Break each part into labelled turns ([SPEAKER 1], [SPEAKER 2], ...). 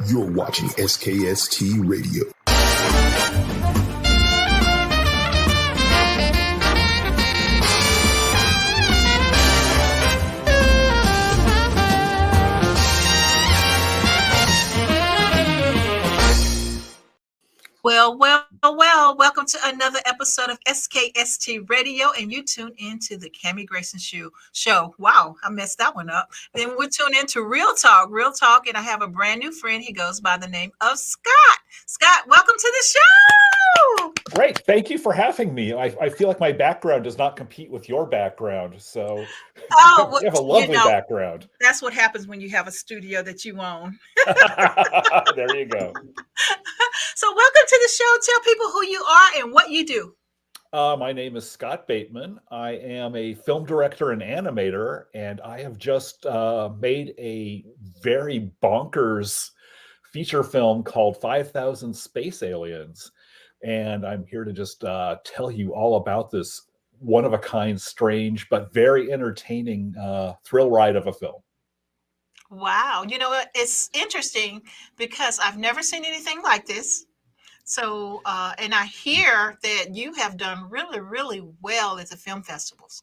[SPEAKER 1] You're watching SKST Radio.
[SPEAKER 2] Well, welcome to another episode of SKST Radio, and you tune into the Cammie Grayson show. Wow, I messed that one up. Then we're tuned into Real Talk, and I have a brand new friend. He goes by the name of Scott. Scott, welcome to the show.
[SPEAKER 3] Great. Thank you for having me. I feel like my background does not compete with your background, so you have a lovely background.
[SPEAKER 2] That's what happens when you have a studio that you own.
[SPEAKER 3] There you go.
[SPEAKER 2] So welcome to the show. Tell people who you are and what you do.
[SPEAKER 3] My name is Scott Bateman. I am a film director and animator, and I have just made a very bonkers feature film called 5,000 Space Aliens. And I'm here to just tell you all about this one-of-a-kind, strange, but very entertaining thrill ride of a film.
[SPEAKER 2] Wow. You know what? It's interesting because I've never seen anything like this. So, and I hear that you have done really, really well at the film festivals.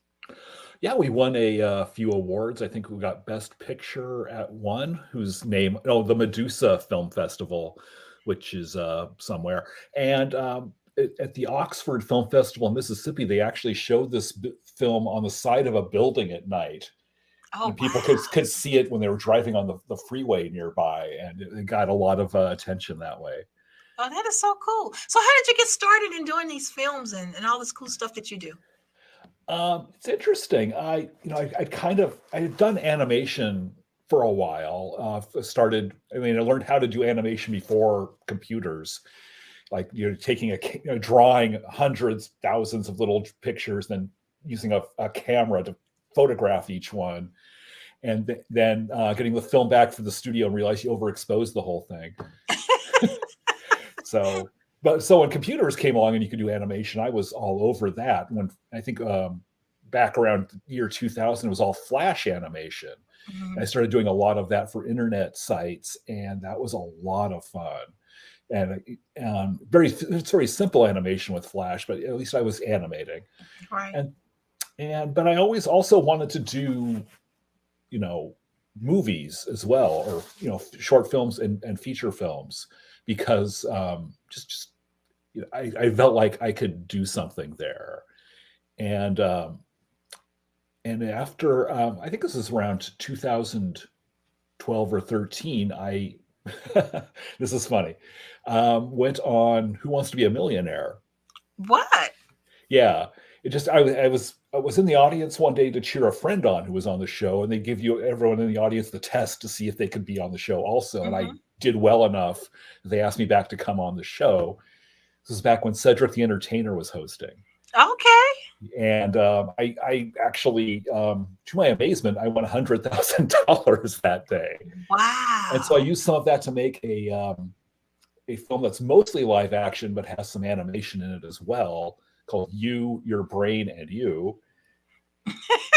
[SPEAKER 3] Yeah, we won a few awards. I think we got Best Picture at one, the Medusa Film Festival, which is somewhere. And at the Oxford Film Festival in Mississippi, they actually showed this film on the side of a building at night.
[SPEAKER 2] Oh,
[SPEAKER 3] and people
[SPEAKER 2] wow.
[SPEAKER 3] could see it when they were driving on the freeway nearby, and it got a lot of attention that way.
[SPEAKER 2] Oh, that is so cool. So how did you get started in doing these films and all this cool stuff that you do?
[SPEAKER 3] It's interesting. I had done animation for a while. I learned how to do animation before computers, like drawing hundreds, thousands of little pictures, then using a camera to photograph each one, and then getting the film back for the studio and realize you overexposed the whole thing. So when computers came along and you could do animation, I was all over that. When I think back around year 2000, it was all Flash animation. Mm-hmm. I started doing a lot of that for internet sites, and that was a lot of fun. And it's very simple animation with Flash, but at least I was animating.
[SPEAKER 2] Right.
[SPEAKER 3] But I always also wanted to do, movies as well, or short films and feature films, because I felt like I could do something there. And after I think this is around 2012 or 13, this is funny, went on Who Wants to Be a Millionaire?
[SPEAKER 2] What?
[SPEAKER 3] Yeah. I was in the audience one day to cheer a friend on who was on the show, and they give everyone in the audience the test to see if they could be on the show also. Mm-hmm. And I did well enough. They asked me back to come on the show. This was back when Cedric the Entertainer was hosting.
[SPEAKER 2] Okay.
[SPEAKER 3] And I actually, to my amazement, I won $100,000 that day.
[SPEAKER 2] Wow.
[SPEAKER 3] And so I used some of that to make a film that's mostly live action, but has some animation in it as well, called You, Your Brain, and You.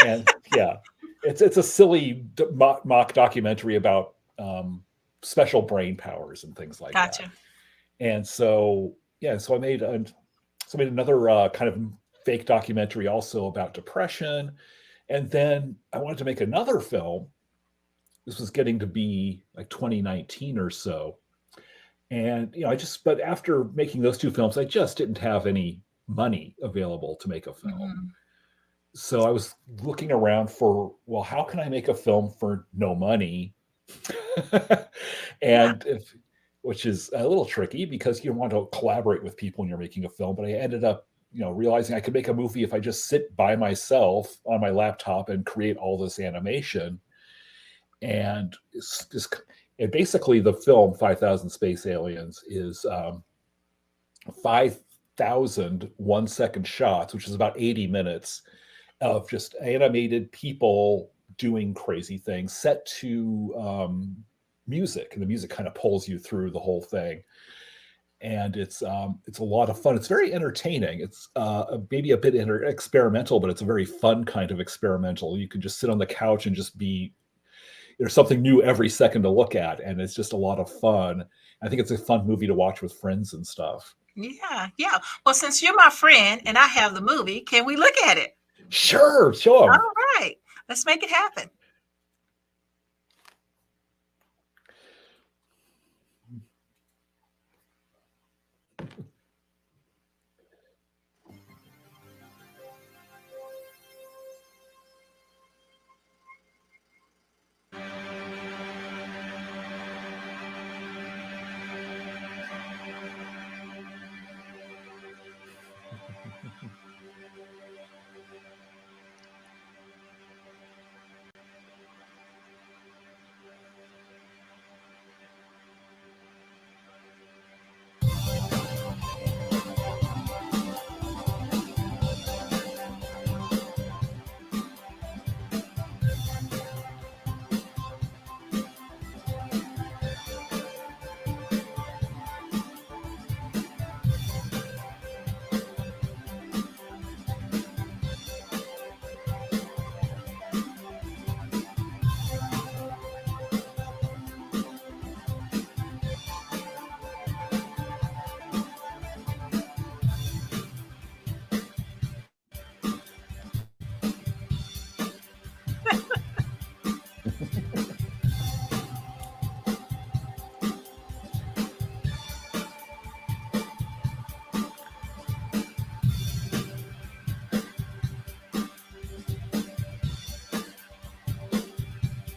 [SPEAKER 3] And yeah, it's a silly mock documentary about special brain powers and things like that.
[SPEAKER 2] Gotcha.
[SPEAKER 3] And so I made another kind of fake documentary also about depression. And then I wanted to make another film. This was getting to be like 2019 or so. And but after making those two films, I just didn't have any money available to make a film. Mm-hmm. So I was looking around for, how can I make a film for no money? Which is a little tricky because you want to collaborate with people when you're making a film. But I ended up, realizing I could make a movie if I just sit by myself on my laptop and create all this animation. And basically the film 5,000 Space Aliens is 5,000 1-second shots, which is about 80 minutes of just animated people doing crazy things set to music, and the music kind of pulls you through the whole thing. And it's a lot of fun. It's very entertaining. It's maybe a bit experimental, but it's a very fun kind of experimental. You can just sit on the couch and just be there's something new every second to look at, and it's just a lot of fun. I think it's a fun movie to watch with friends and stuff.
[SPEAKER 2] Yeah, yeah. Well, since you're my friend and I have the movie, can we look at it?
[SPEAKER 3] Sure, show 'em.
[SPEAKER 2] All right, let's make it happen.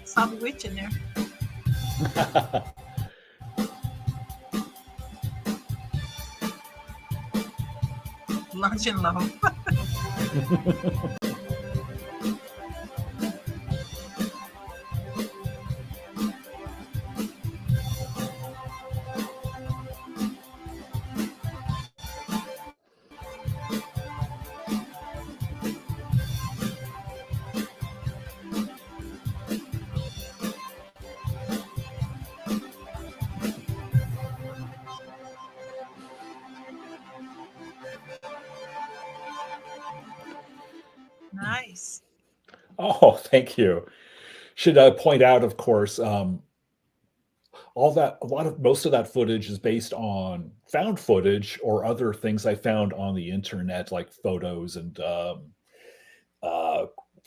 [SPEAKER 2] Saw the witch in there. Luncheon low. Nice.
[SPEAKER 3] Oh, thank you. Should point out, of course, most of that footage is based on found footage or other things I found on the internet, like photos and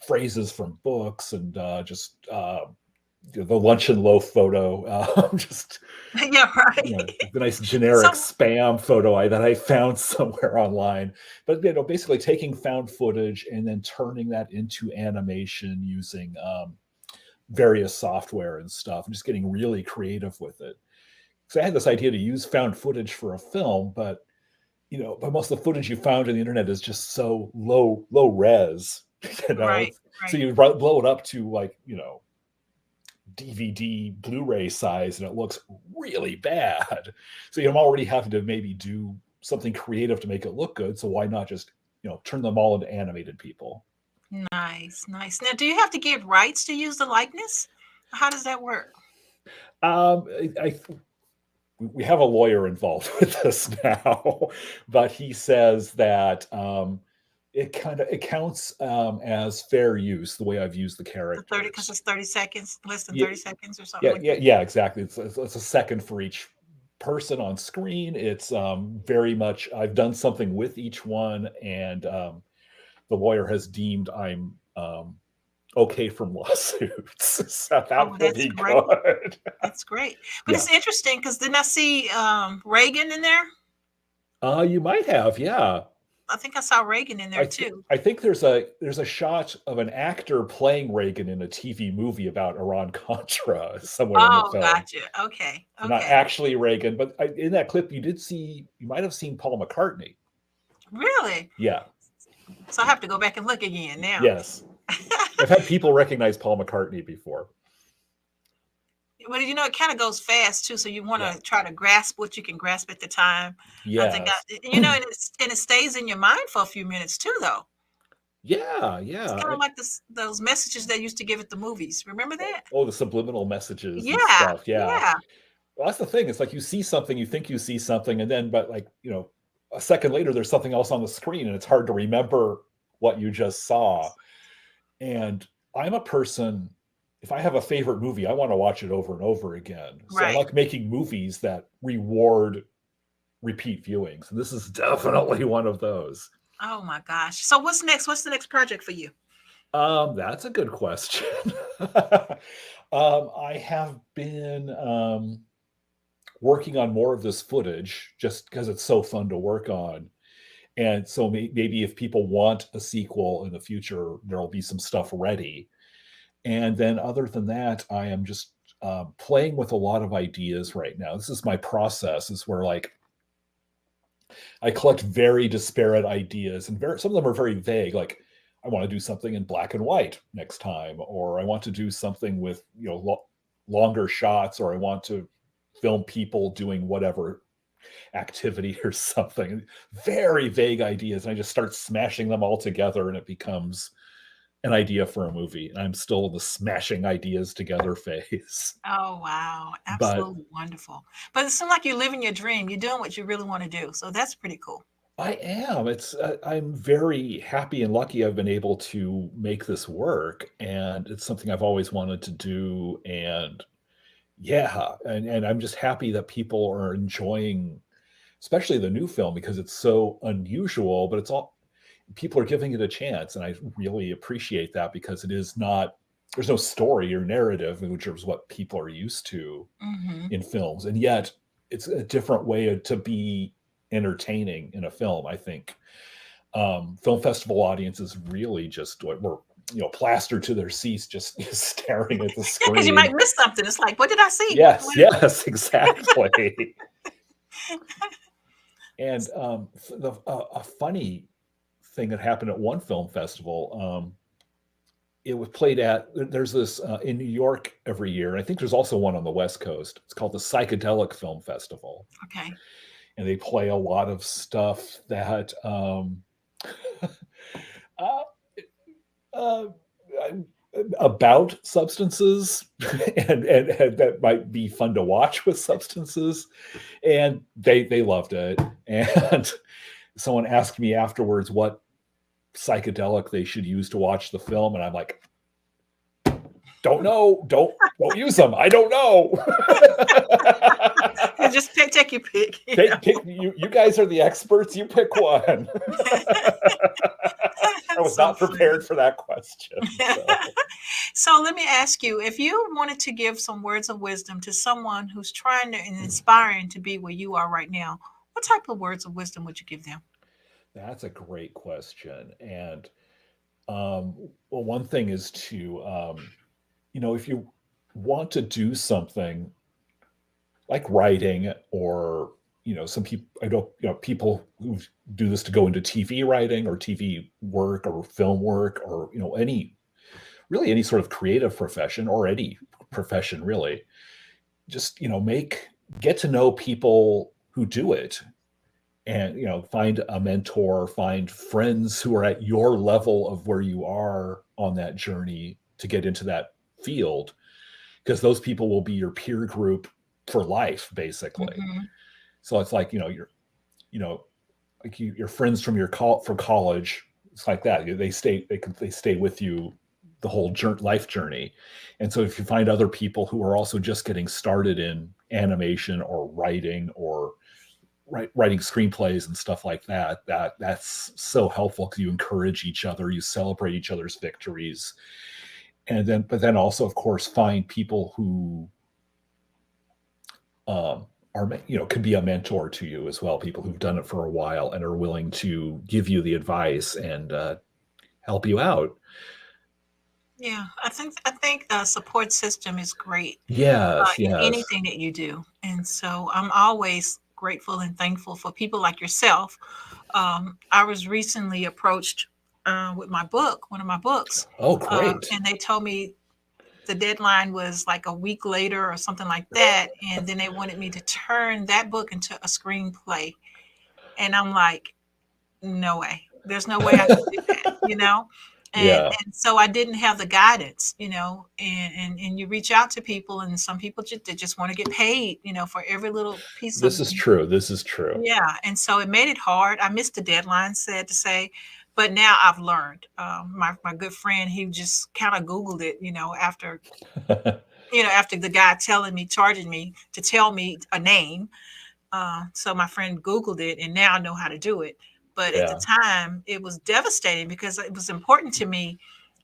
[SPEAKER 3] phrases from books and just the luncheon loaf photo, just
[SPEAKER 2] Yeah, right.
[SPEAKER 3] the nice generic
[SPEAKER 2] So-
[SPEAKER 3] spam photo that I found somewhere online. But basically taking found footage and then turning that into animation using various software and stuff, and just getting really creative with it. So I had this idea to use found footage for a film, but but most of the footage you found on the internet is just so low res,
[SPEAKER 2] Right,
[SPEAKER 3] So
[SPEAKER 2] right.
[SPEAKER 3] you blow it up to DVD Blu-ray size, and it looks really bad. So I'm already having to maybe do something creative to make it look good. So why not just turn them all into animated people?
[SPEAKER 2] Nice, nice. Now, do you have to get rights to use the likeness? How does that work?
[SPEAKER 3] We have a lawyer involved with this now, but he says that it counts as fair use the way I've used the
[SPEAKER 2] The
[SPEAKER 3] characters.
[SPEAKER 2] 30, because it's 30 seconds, less than
[SPEAKER 3] Yeah,
[SPEAKER 2] 30 seconds or something like that.
[SPEAKER 3] yeah, exactly. It's a second for each person on screen. It's very much I've done something with each one, and the lawyer has deemed I'm okay from lawsuits. So that will
[SPEAKER 2] that's
[SPEAKER 3] be
[SPEAKER 2] great.
[SPEAKER 3] good.
[SPEAKER 2] That's great. But
[SPEAKER 3] Yeah.
[SPEAKER 2] it's interesting because didn't I see Reagan in there?
[SPEAKER 3] You might have, yeah.
[SPEAKER 2] I think I saw Reagan in there too.
[SPEAKER 3] I think there's a shot of an actor playing Reagan in a TV movie about Iran-Contra somewhere in the
[SPEAKER 2] Oh,
[SPEAKER 3] film.
[SPEAKER 2] gotcha. Okay.
[SPEAKER 3] So not
[SPEAKER 2] Okay.
[SPEAKER 3] actually Reagan, but in that clip you might have seen Paul McCartney.
[SPEAKER 2] Really?
[SPEAKER 3] Yeah.
[SPEAKER 2] So I have to go back and look again now.
[SPEAKER 3] Yes. I've had people recognize Paul McCartney before.
[SPEAKER 2] Well, it kind of goes fast too. So you want to try to grasp what you can grasp at the time.
[SPEAKER 3] Yeah.
[SPEAKER 2] I think, and it stays in your mind for a few minutes too, though.
[SPEAKER 3] Yeah.
[SPEAKER 2] It's kind of like those messages they used to give at the movies. Remember that?
[SPEAKER 3] Oh, the subliminal messages and
[SPEAKER 2] Yeah.
[SPEAKER 3] stuff. Yeah.
[SPEAKER 2] Yeah.
[SPEAKER 3] Well, that's the thing. It's like you see something, you think you see something, and then, but a second later, there's something else on the screen, and it's hard to remember what you just saw. And I'm a person if I have a favorite movie, I want to watch it over and over again. So I
[SPEAKER 2] Right.
[SPEAKER 3] like making movies that reward repeat viewings. And this is definitely one of those.
[SPEAKER 2] Oh my gosh. So what's next? What's the next project for you?
[SPEAKER 3] That's a good question. I have been working on more of this footage just because it's so fun to work on. And so maybe if people want a sequel in the future, there'll be some stuff ready. And then other than that, I am just playing with a lot of ideas right now. This is my process, is where like I collect very disparate ideas, and some of them are very vague. Like I want to do something in black and white next time, or I want to do something with longer shots, or I want to film people doing whatever activity or something. Very vague ideas, and I just start smashing them all together, and it becomes an idea for a movie. And I'm still in the smashing ideas together phase.
[SPEAKER 2] Oh wow.
[SPEAKER 3] But
[SPEAKER 2] Absolutely wonderful. But it seems like you're living your dream. You're doing what you really want to do. So that's pretty cool.
[SPEAKER 3] I am. I'm very happy and lucky I've been able to make this work, and it's something I've always wanted to do. And yeah, and I'm just happy that people are enjoying, especially the new film, because it's so unusual, but people are giving it a chance, and I really appreciate that, because there's no story or narrative, which is what people are used to
[SPEAKER 2] Mm-hmm.
[SPEAKER 3] in films, and yet it's a different way to be entertaining in a film. I think film festival audiences really just were plastered to their seats, just staring at the
[SPEAKER 2] Yeah, because you
[SPEAKER 3] screen.
[SPEAKER 2] might miss something. It's like, what did I see?
[SPEAKER 3] Yes, exactly. And a funny thing that happened at one film festival, it was played there's this in New York every year, and I think there's also one on the West Coast. It's called the Psychedelic Film Festival.
[SPEAKER 2] Okay.
[SPEAKER 3] And they play a lot of stuff that uh, uh, about substances and that might be fun to watch with substances. And they loved it. And someone asked me afterwards what psychedelic they should use to watch the film, and I'm like, don't know. Don't use them. I don't know.
[SPEAKER 2] Just take your pick.
[SPEAKER 3] You guys are the experts. You pick one. I was not prepared for that question.
[SPEAKER 2] So let me ask you, if you wanted to give some words of wisdom to someone who's trying to and inspiring to be where you are right now, what type of words of wisdom would you give them?
[SPEAKER 3] That's a great question. And well, one thing is to if you want to do something like writing, or some people, I don't, people who do this to go into TV writing or TV work or film work, or any sort of creative profession, or any profession really, just get to know people who do it, and find a mentor, find friends who are at your level of where you are on that journey to get into that field, because those people will be your peer group for life, basically.
[SPEAKER 2] Mm-hmm.
[SPEAKER 3] So it's like your friends from from college. It's like that. They stay with you the whole life journey. And so if you find other people who are also just getting started in animation or writing, or writing screenplays and stuff like that, that's so helpful, because you encourage each other, you celebrate each other's victories. But then also, of course, find people who could be a mentor to you as well. People who've done it for a while and are willing to give you the advice and help you out.
[SPEAKER 2] Yeah, I think the support system is great.
[SPEAKER 3] Yes.
[SPEAKER 2] In anything that you do, and so I'm always grateful and thankful for people like yourself. I was recently approached with one of my books.
[SPEAKER 3] Oh, great.
[SPEAKER 2] And they told me the deadline was like a week later or something like that. And then they wanted me to turn that book into a screenplay. And I'm like, no way. There's no way I can do that. And so I didn't have the guidance, and you reach out to people, and some people they just want to get paid, for every little piece of
[SPEAKER 3] This is true.
[SPEAKER 2] Yeah. And so it made it hard. I missed the deadline, sad to say, But now I've learned. My good friend, he just kind of Googled it, after the guy charging me to tell me a name. So my friend Googled it, and now I know how to do it. But at the
[SPEAKER 3] Yeah.
[SPEAKER 2] time, it was devastating because it was important to me,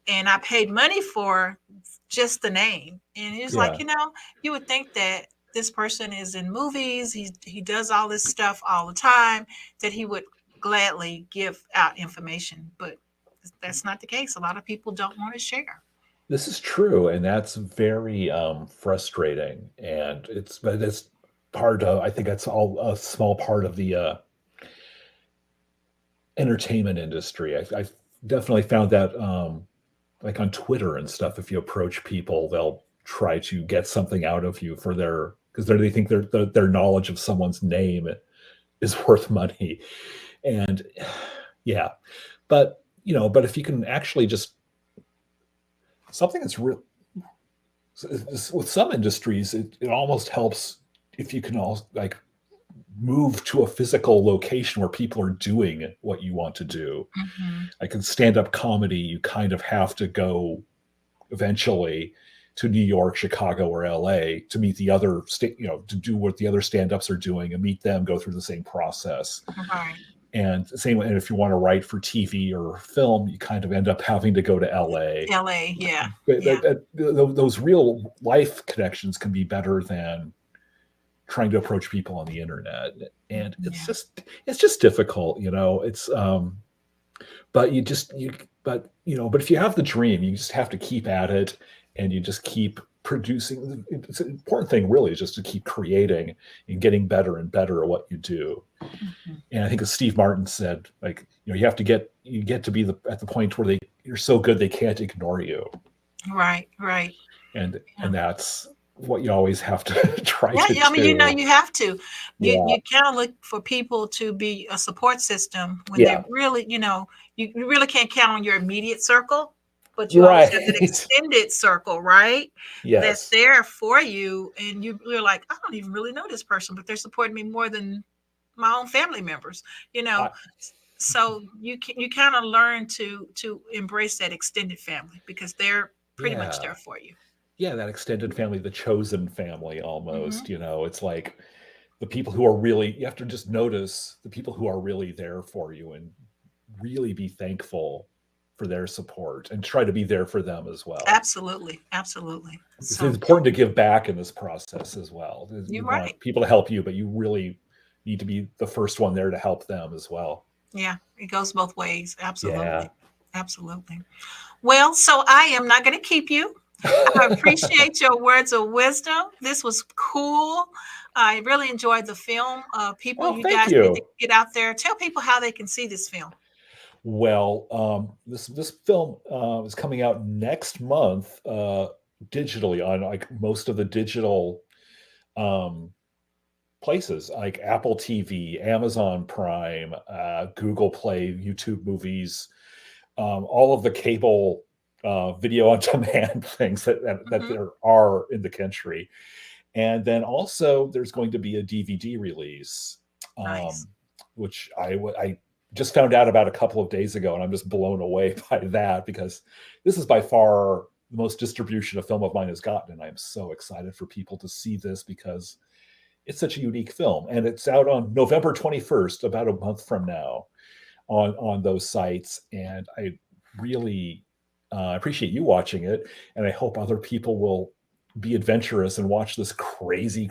[SPEAKER 2] and I paid money for just the name. And he was like,
[SPEAKER 3] Yeah.
[SPEAKER 2] you would think that this person is in movies, he does all this stuff all the time, that he would gladly give out information. But that's not the case. A lot of people don't want to share.
[SPEAKER 3] This is true, and that's very frustrating. And it's part of, I think that's all a small part of the entertainment industry. I've definitely found that like on Twitter and stuff, if you approach people, they'll try to get something out of you because they think their knowledge of someone's name is worth money. And yeah, but if you can actually just something that's real with some industries, it almost helps if you can all like move to a physical location where people are doing what you want to do.
[SPEAKER 2] Mm-hmm.
[SPEAKER 3] Like in stand-up comedy, you kind of have to go eventually to New York, Chicago, or LA to meet the other to do what the other stand-ups are doing and meet them, go through the same process.
[SPEAKER 2] Right.
[SPEAKER 3] And same way, and if you want to write for TV or film, you kind of end up having to go to LA.
[SPEAKER 2] LA, yeah.
[SPEAKER 3] Those real life connections can be better than trying to approach people on the internet. And it's just difficult, it's but if you have the dream, you just have to keep at it, and you just keep producing. It's an important thing really is just to keep creating and getting better and better at what you do.
[SPEAKER 2] Mm-hmm.
[SPEAKER 3] And I think as Steve Martin said, like, you have to get to be at the point where you're so good they can't ignore you.
[SPEAKER 2] Right.
[SPEAKER 3] And that's what you always have to try to do.
[SPEAKER 2] I mean, you have to. You kind of look for people to be a support system when they're really, you really can't count on your immediate circle, but you always have an extended circle, right?
[SPEAKER 3] Yes.
[SPEAKER 2] That's there for you. And you're like, I don't even really know this person, but they're supporting me more than my own family members, so you kind of learn to embrace that extended family because they're pretty much there for you.
[SPEAKER 3] Yeah, that extended family, the chosen family almost, it's like the people who are really, you have to just notice the people who are really there for you and really be thankful for their support and try to be there for them as well.
[SPEAKER 2] Absolutely.
[SPEAKER 3] It's important to give back in this process as well. You want people to help you, but you really need to be the first one there to help them as well.
[SPEAKER 2] Yeah, it goes both ways. Absolutely. Well, so I am not going to keep you. I appreciate your words of wisdom. This was cool. I really enjoyed the film. You guys need to get out there. Tell people how they can see this film.
[SPEAKER 3] Well, this film is coming out next month digitally on like most of the digital places like Apple TV, Amazon Prime, Google Play, YouTube Movies, all of the cable video on demand things that there are in the country. And then also there's going to be a DVD release, which I just found out about a couple of days ago, and I'm just blown away by that because this is by far the most distribution a film of mine has gotten. And I'm so excited for people to see this because it's such a unique film. And it's out on November 21st, about a month from now on those sites. And I really appreciate you watching it. And I hope other people will be adventurous and watch this crazy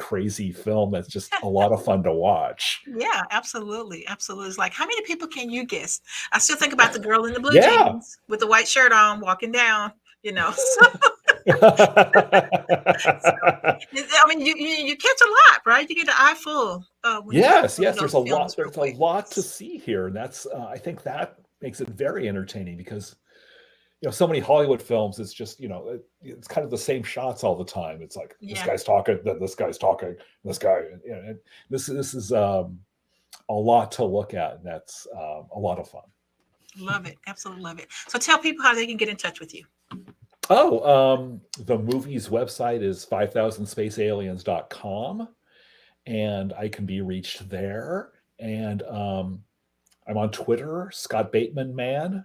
[SPEAKER 3] film that's just a lot of fun to watch.
[SPEAKER 2] Yeah, absolutely. It's like, how many people can you guess? I still think about the girl in the blue jeans with the white shirt on walking down, I mean, you catch a lot, right? You get an eye full.
[SPEAKER 3] Yes. There's a lot to see here, and that's I think that makes it very entertaining because so many Hollywood films, it's just it's kind of the same shots all the time. It's like this guy's talking, then this guy's talking, this guy. And this is a lot to look at, and that's a lot of fun.
[SPEAKER 2] Love it, absolutely love it. So tell people how they can get in touch with you.
[SPEAKER 3] The movie's website is 5000spacealiens.com, and I can be reached there. And I'm on Twitter, Scott Bateman Man,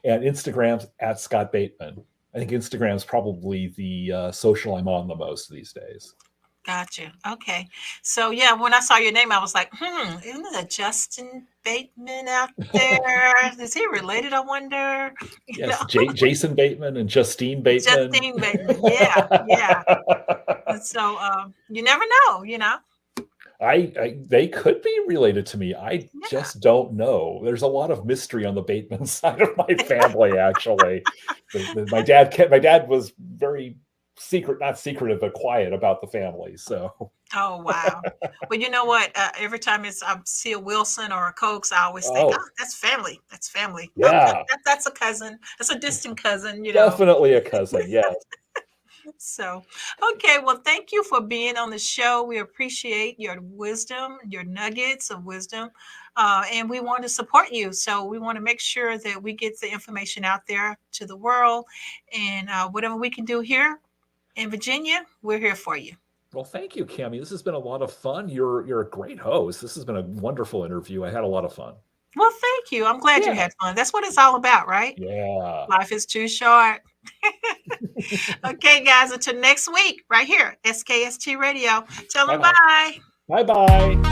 [SPEAKER 3] and Instagram's at Scott Bateman. I think Instagram's probably the social I'm on the most these days.
[SPEAKER 2] Gotcha. Okay. So yeah, when I saw your name, I was like, isn't it a Justin Bateman out there? Is he related? I wonder. You
[SPEAKER 3] Yes,
[SPEAKER 2] know,
[SPEAKER 3] Jason Bateman and Justine Bateman.
[SPEAKER 2] Justine Bateman. Yeah, yeah. And so you never know, you know.
[SPEAKER 3] They could be related to me. I
[SPEAKER 2] Yeah.
[SPEAKER 3] just don't know. There's a lot of mystery on the Bateman side of my family, actually. My dad was very not secretive, but quiet about the family. So,
[SPEAKER 2] Oh wow. Well, you know what? Every time I see a Wilson or a Cokes, I always think, oh, that's family. That's family. Oh,
[SPEAKER 3] yeah,
[SPEAKER 2] that's a cousin. That's a distant cousin, you know.
[SPEAKER 3] definitely a cousin. Yes.
[SPEAKER 2] So, okay. Well, thank you for being on the show. We appreciate your wisdom, your nuggets of wisdom. And we want to support you. So we want to make sure that we get the information out there to the world. And whatever we can do here in Virginia, we're here for you.
[SPEAKER 3] Well, thank you, Cami. This has been a lot of fun. You're a great host. This has been a wonderful interview. I had a lot of fun.
[SPEAKER 2] Well, thank you. I'm glad you had fun. That's what it's all about, right?
[SPEAKER 3] Yeah.
[SPEAKER 2] Life is too short. Okay, guys, until next week, right here, SKST Radio. Tell them bye.
[SPEAKER 3] Bye-bye.